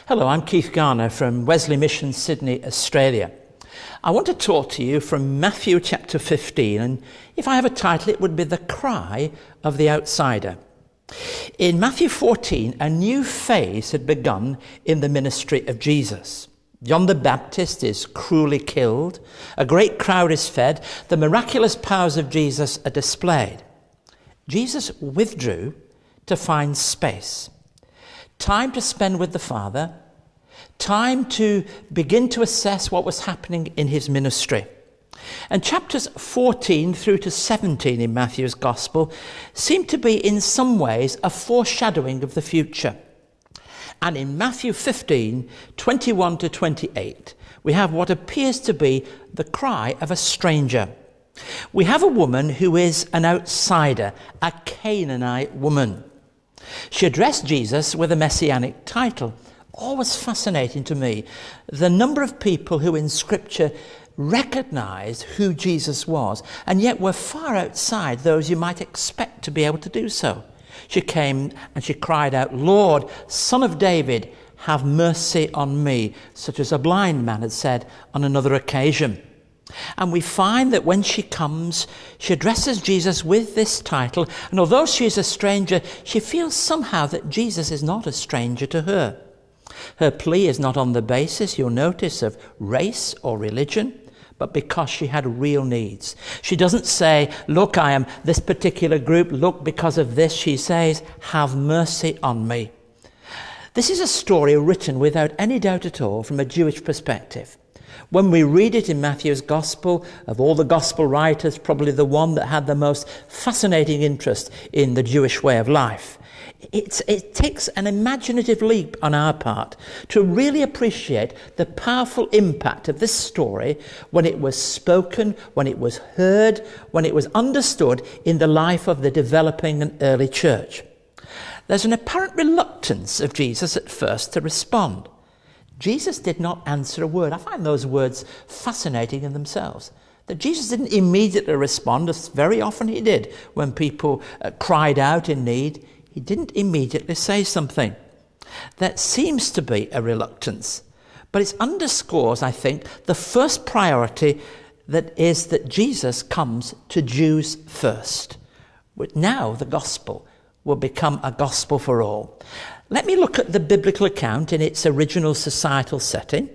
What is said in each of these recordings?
Hello, I'm Keith Garner from Wesley Mission, Sydney, Australia. I want to talk to you from Matthew chapter 15, and if I have a title, it would be The Cry of the Outsider. In Matthew 14, a new phase had begun in the ministry of Jesus. John the Baptist is cruelly killed, a great crowd is fed, the miraculous powers of Jesus are displayed. Jesus withdrew to find space. Time to spend with the Father, time to begin to assess what was happening in his ministry. And chapters 14 through to 17 in Matthew's Gospel seem to be in some ways a foreshadowing of the future. And in Matthew 15, 21 to 28, we have what appears to be the cry of a stranger. We have a woman who is an outsider, a Canaanite woman. She addressed Jesus with a messianic title. Always fascinating to me, the number of people who in Scripture recognized who Jesus was, and yet were far outside those you might expect to be able to do so. She came and she cried out, "Lord, Son of David, have mercy on me," such as a blind man had said on another occasion. And we find that when she comes, she addresses Jesus with this title, and although she is a stranger, she feels somehow that Jesus is not a stranger to her. Her plea is not on the basis, you'll notice, of race or religion, but because she had real needs. She doesn't say, "Look, I am this particular group, look, because of this." She says, "Have mercy on me." This is a story written without any doubt at all from a Jewish perspective. When we read it in Matthew's Gospel, of all the Gospel writers, probably the one that had the most fascinating interest in the Jewish way of life. It takes an imaginative leap on our part to really appreciate the powerful impact of this story when it was spoken, when it was heard, when it was understood in the life of the developing and early church. There's an apparent reluctance of Jesus at first to respond. Jesus did not answer a word. I find those words fascinating in themselves. That Jesus didn't immediately respond, as very often he did when people cried out in need. He didn't immediately say something. That seems to be a reluctance. But it underscores, I think, the first priority, that is that Jesus comes to Jews first. Now the gospel will become a gospel for all. Let me look at the biblical account in its original societal setting,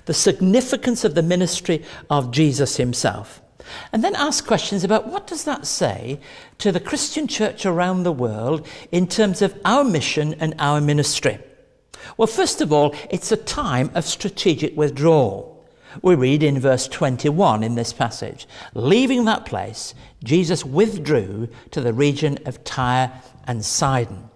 the significance of the ministry of Jesus himself, and then ask questions about what does that say to the Christian church around the world in terms of our mission and our ministry. Well, first of all, it's a time of strategic withdrawal. We read in verse 21 in this passage, "Leaving that place, Jesus withdrew to the region of Tyre and Sidon."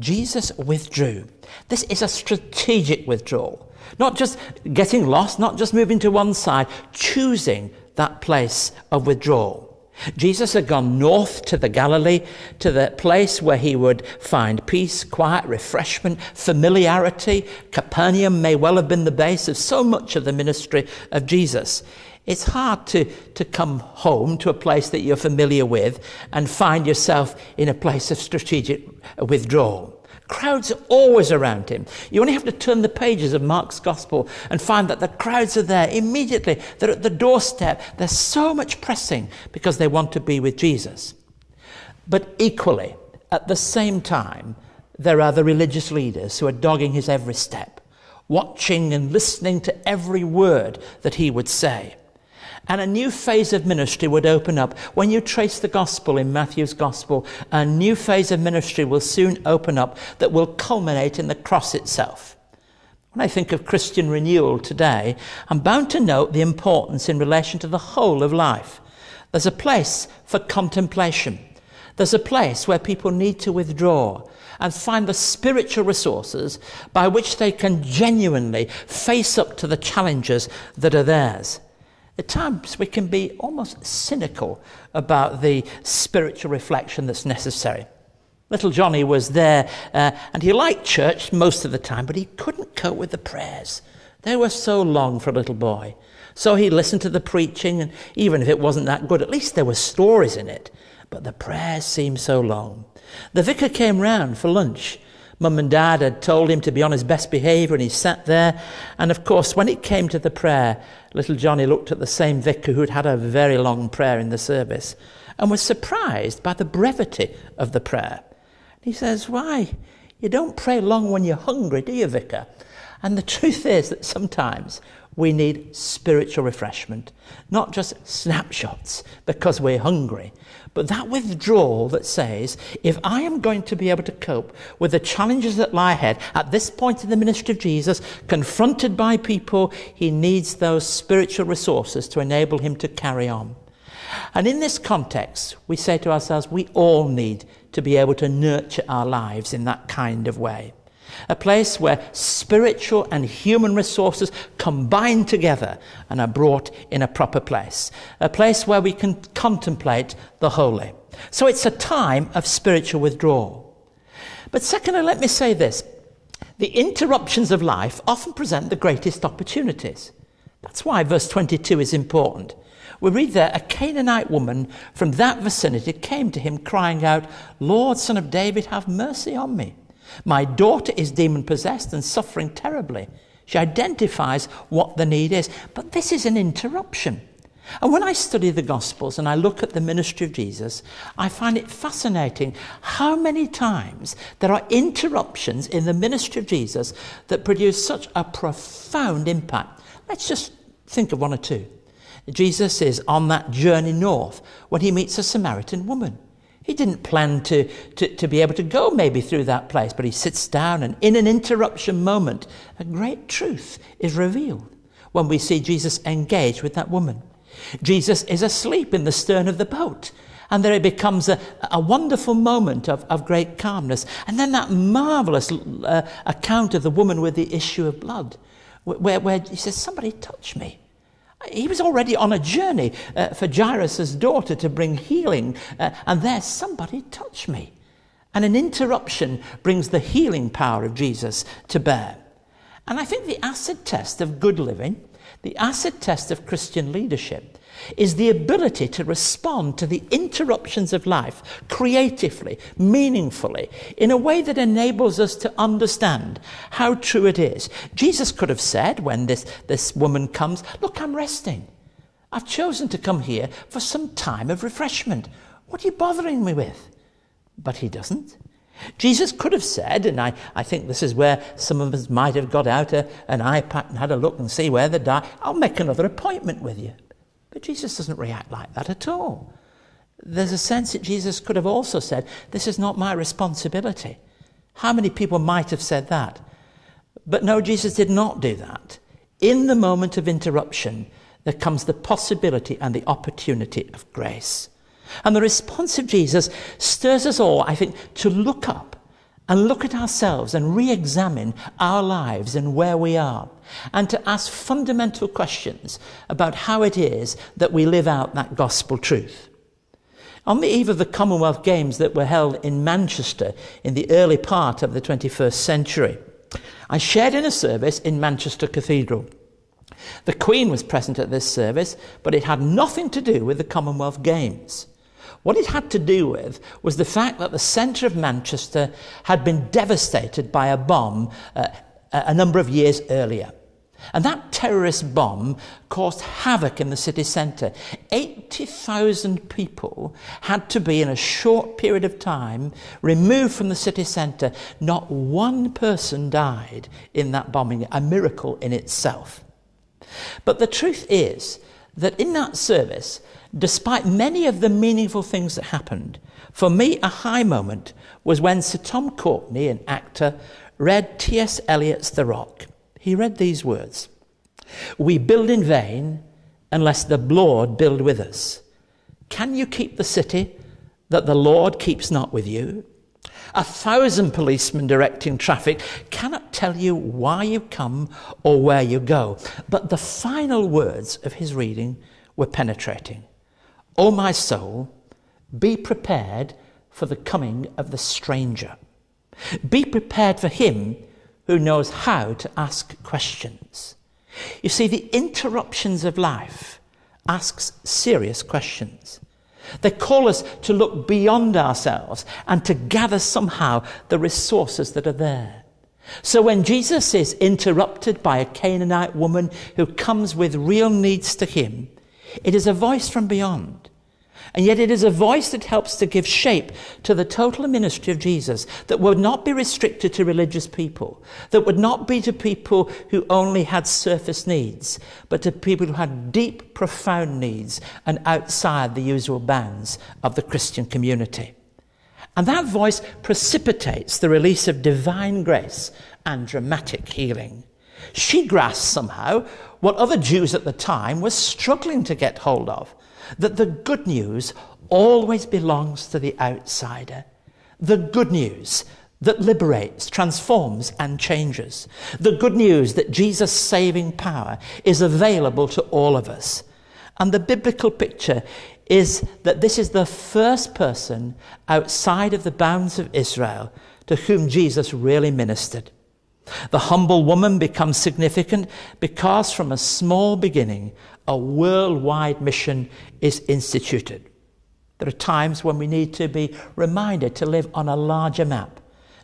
Jesus withdrew. This is a strategic withdrawal. Not just getting lost, not just moving to one side, choosing that place of withdrawal. Jesus had gone north to the Galilee, to the place where he would find peace, quiet, refreshment, familiarity. Capernaum may well have been the base of so much of the ministry of Jesus. It's hard to come home to a place that you're familiar with and find yourself in a place of strategic withdrawal. Crowds are always around him. You only have to turn the pages of Mark's Gospel and find that the crowds are there immediately. They're at the doorstep. There's so much pressing because they want to be with Jesus. But equally, at the same time, there are the religious leaders who are dogging his every step, watching and listening to every word that he would say. And a new phase of ministry would open up. When you trace the gospel in Matthew's Gospel, a new phase of ministry will soon open up that will culminate in the cross itself. When I think of Christian renewal today, I'm bound to note the importance in relation to the whole of life. There's a place for contemplation. There's a place where people need to withdraw and find the spiritual resources by which they can genuinely face up to the challenges that are theirs. At times we can be almost cynical about the spiritual reflection that's necessary. Little Johnny was there and he liked church most of the time, but he couldn't cope with the prayers. They were so long for a little boy. So he listened to the preaching, and even if it wasn't that good, at least there were stories in it. But the prayers seemed so long. The vicar came round for lunch, Mum and Dad had told him to be on his best behaviour, and he sat there. And of course, when it came to the prayer, little Johnny looked at the same vicar who'd had a very long prayer in the service and was surprised by the brevity of the prayer. He says, "Why, you don't pray long when you're hungry, do you, vicar?" And the truth is that sometimes we need spiritual refreshment, not just snapshots because we're hungry, but that withdrawal that says, if I am going to be able to cope with the challenges that lie ahead at this point in the ministry of Jesus, confronted by people, he needs those spiritual resources to enable him to carry on. And in this context, we say to ourselves, we all need to be able to nurture our lives in that kind of way. A place where spiritual and human resources combine together and are brought in a proper place. A place where we can contemplate the holy. So it's a time of spiritual withdrawal. But secondly, let me say this. The interruptions of life often present the greatest opportunities. That's why verse 22 is important. We read there, a Canaanite woman from that vicinity came to him crying out, "Lord, Son of David, have mercy on me. My daughter is demon-possessed and suffering terribly." She identifies what the need is. But this is an interruption. And when I study the Gospels and I look at the ministry of Jesus, I find it fascinating how many times there are interruptions in the ministry of Jesus that produce such a profound impact. Let's just think of one or two. Jesus is on that journey north when he meets a Samaritan woman. He didn't plan to be able to go maybe through that place, but he sits down, and in an interruption moment, a great truth is revealed when we see Jesus engage with that woman. Jesus is asleep in the stern of the boat, and there it becomes a wonderful moment of great calmness. And then that marvellous account of the woman with the issue of blood, where he says, "Somebody touch me." He was already on a journey for Jairus' daughter to bring healing, and there, "Somebody touch me." And an interruption brings the healing power of Jesus to bear. And I think the acid test of good living, the acid test of Christian leadership, is the ability to respond to the interruptions of life creatively, meaningfully, in a way that enables us to understand how true it is. Jesus could have said when this woman comes, "Look, I'm resting. I've chosen to come here for some time of refreshment. What are you bothering me with?" But he doesn't. Jesus could have said, and I think this is where some of us might have got out an iPad and had a look and see where they die. "I'll make another appointment with you." But Jesus doesn't react like that at all. There's a sense that Jesus could have also said, "This is not my responsibility." How many people might have said that? But no, Jesus did not do that. In the moment of interruption, there comes the possibility and the opportunity of grace. And the response of Jesus stirs us all, I think, to look up and look at ourselves and re-examine our lives and where we are, and to ask fundamental questions about how it is that we live out that gospel truth. On the eve of the Commonwealth Games that were held in Manchester in the early part of the 21st century, I shared in a service in Manchester Cathedral. The Queen was present at this service, but it had nothing to do with the Commonwealth Games. What it had to do with was the fact that the centre of Manchester had been devastated by a bomb a number of years earlier. And that terrorist bomb caused havoc in the city centre. 80,000 people had to be, in a short period of time, removed from the city centre. Not one person died in that bombing, a miracle in itself. But the truth is that in that service, despite many of the meaningful things that happened, for me a high moment was when Sir Tom Courtenay, an actor, read T.S. Eliot's The Rock. He read these words: "We build in vain unless the Lord build with us. Can you keep the city that the Lord keeps not with you? 1,000 policemen directing traffic cannot tell you why you come or where you go." But the final words of his reading were penetrating. "O my soul, be prepared for the coming of the stranger. Be prepared for him who knows how to ask questions." You see, the interruptions of life asks serious questions. They call us to look beyond ourselves and to gather somehow the resources that are there. So when Jesus is interrupted by a Canaanite woman who comes with real needs to him, it is a voice from beyond. And yet it is a voice that helps to give shape to the total ministry of Jesus, that would not be restricted to religious people, that would not be to people who only had surface needs, but to people who had deep, profound needs and outside the usual bounds of the Christian community. And that voice precipitates the release of divine grace and dramatic healing. She grasped somehow what other Jews at the time were struggling to get hold of, that the good news always belongs to the outsider. The good news that liberates, transforms, and changes. The good news that Jesus' saving power is available to all of us. And the biblical picture is that this is the first person outside of the bounds of Israel to whom Jesus really ministered. The humble woman becomes significant because from a small beginning, a worldwide mission is instituted. There are times when we need to be reminded to live on a larger map,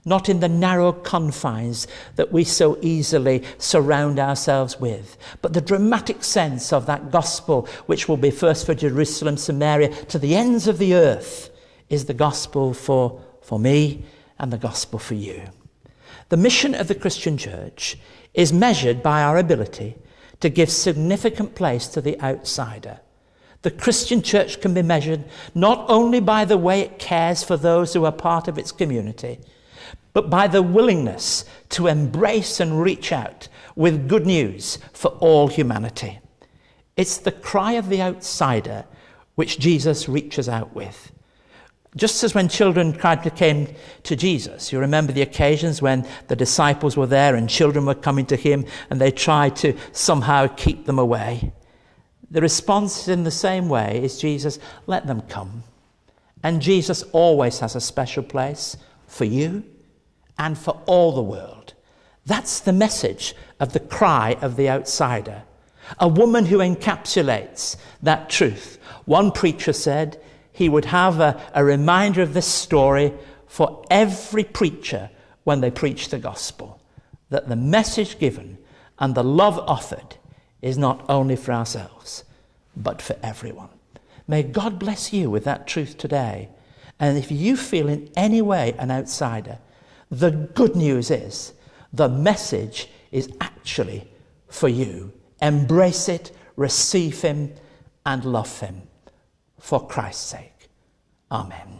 not in the narrow confines that we so easily surround ourselves with, but the dramatic sense of that gospel, which will be first for Jerusalem, Samaria, to the ends of the earth, is the gospel for me and the gospel for you. The mission of the Christian church is measured by our ability to give significant place to the outsider. The Christian church can be measured not only by the way it cares for those who are part of its community, but by the willingness to embrace and reach out with good news for all humanity. It's the cry of the outsider which Jesus reaches out with. Just as when children came to Jesus, you remember the occasions when the disciples were there and children were coming to him and they tried to somehow keep them away. The response in the same way is Jesus, let them come. And Jesus always has a special place for you and for all the world. That's the message of the cry of the outsider. A woman who encapsulates that truth. One preacher said he would have a reminder of this story for every preacher when they preach the gospel, that the message given and the love offered is not only for ourselves, but for everyone. May God bless you with that truth today. And if you feel in any way an outsider, the good news is the message is actually for you. Embrace it, receive him, and love him for Christ's sake. Amen.